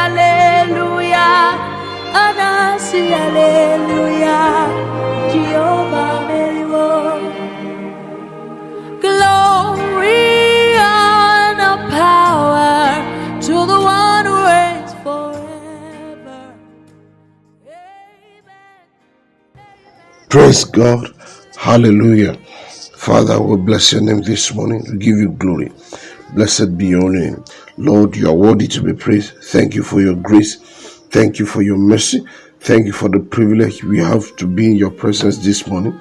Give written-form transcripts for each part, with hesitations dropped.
hallelujah, Anasi, hallelujah, Jehovah Meliwo. Glory and power to the one who reigns forever. Amen. Praise God. Hallelujah. Father, we bless your name this morning. We give you glory. Blessed be your name. Lord, you are worthy to be praised. Thank you for your grace. Thank you for your mercy. Thank you for the privilege we have to be in your presence this morning.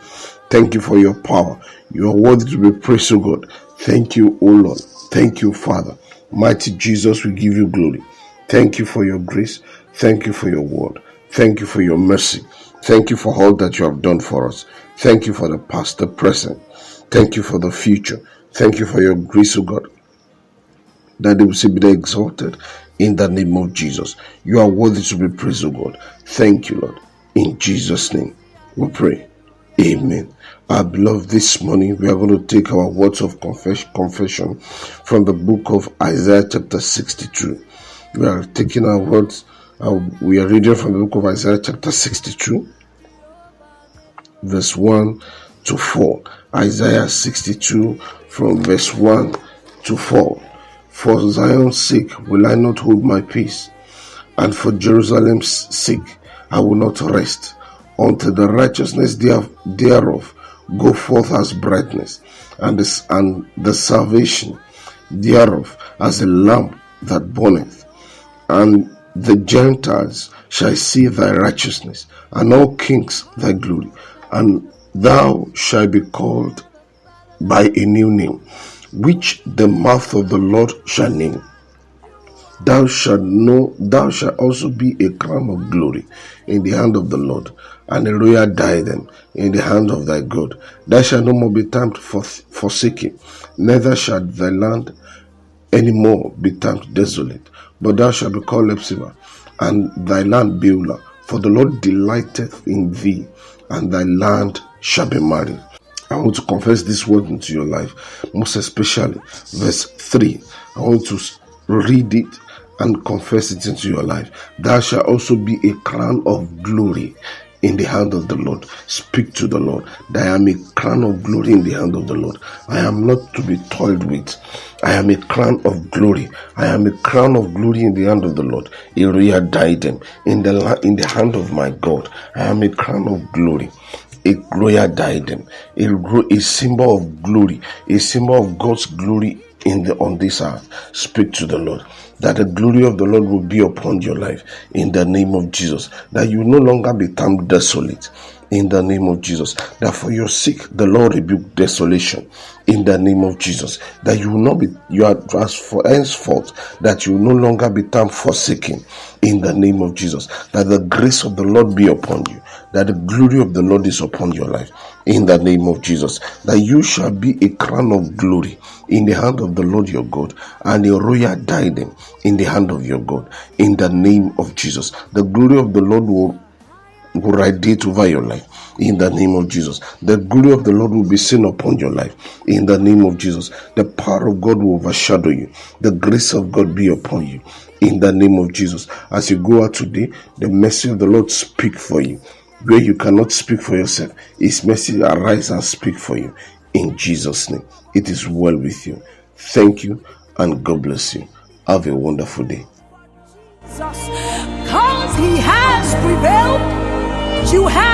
Thank you for your power. You are worthy to be praised, O God. Thank you, O Lord. Thank you, Father. Mighty Jesus, we give you glory. Thank you for your grace. Thank you for your word. Thank you for your mercy. Thank you for all that you have done for us. Thank you for the past, the present. Thank you for the future. Thank you for your grace, O God, that they will be exalted in the name of Jesus. You are worthy to be praised, O God. Thank you, Lord. In Jesus' name, we pray. Amen. Our beloved, this morning we are going to take our words of confession from the book of Isaiah chapter 62. We are taking our words. We are reading from the book of Isaiah chapter 62, verse 1 to 4. Isaiah 62 from verse 1 to 4. For Zion's sake will I not hold my peace, and for Jerusalem's sake I will not rest, until the righteousness thereof go forth as brightness, and the salvation thereof as a lamp that burneth. And the Gentiles shall see thy righteousness, and all kings thy glory, and thou shalt be called by a new name, which the mouth of the Lord shall name. Thou shalt also be a crown of glory in the hand of the Lord, and a royal diadem in the hand of thy God. Thou shalt no more be termed forsaken, neither shall thy land any more be termed desolate, but thou shalt be called Epsiba, and thy land Beulah, for the Lord delighteth in thee, and thy land shall be married. I want to confess this word into your life, most especially verse 3. I want to read it and confess it into your life. Thou shalt also be a crown of glory in the hand of the Lord. Speak to the Lord. I am a crown of glory in the hand of the Lord. I am not to be toyed with. I am a crown of glory. I am a crown of glory in the hand of the Lord. A royal diadem in the hand of my God. I am a crown of glory. A royal diadem, a symbol of glory, a symbol of God's glory on this earth. Speak to the Lord, that the glory of the Lord will be upon your life in the name of Jesus, that you will no longer be termed desolate in the name of Jesus, that for your sake the Lord rebuke desolation in the name of Jesus, that you will not be, you are as for henceforth, that you will no longer be termed forsaken in the name of Jesus, that the grace of the Lord be upon you, that the glory of the Lord is upon your life in the name of Jesus, that you shall be a crown of glory in the hand of the Lord your God, and a royal diadem in the hand of your God in the name of Jesus. The glory of the Lord will radiate over your life in the name of Jesus. The glory of the Lord will be seen upon your life in the name of Jesus. The power of God will overshadow you. The grace of God be upon you in the name of Jesus. As you go out today, the mercy of the Lord speak for you. Where you cannot speak for yourself, His mercy arise and speak for you in Jesus' name. It is well with you. Thank you, and God bless you. Have a wonderful day. Because He has prevailed, you have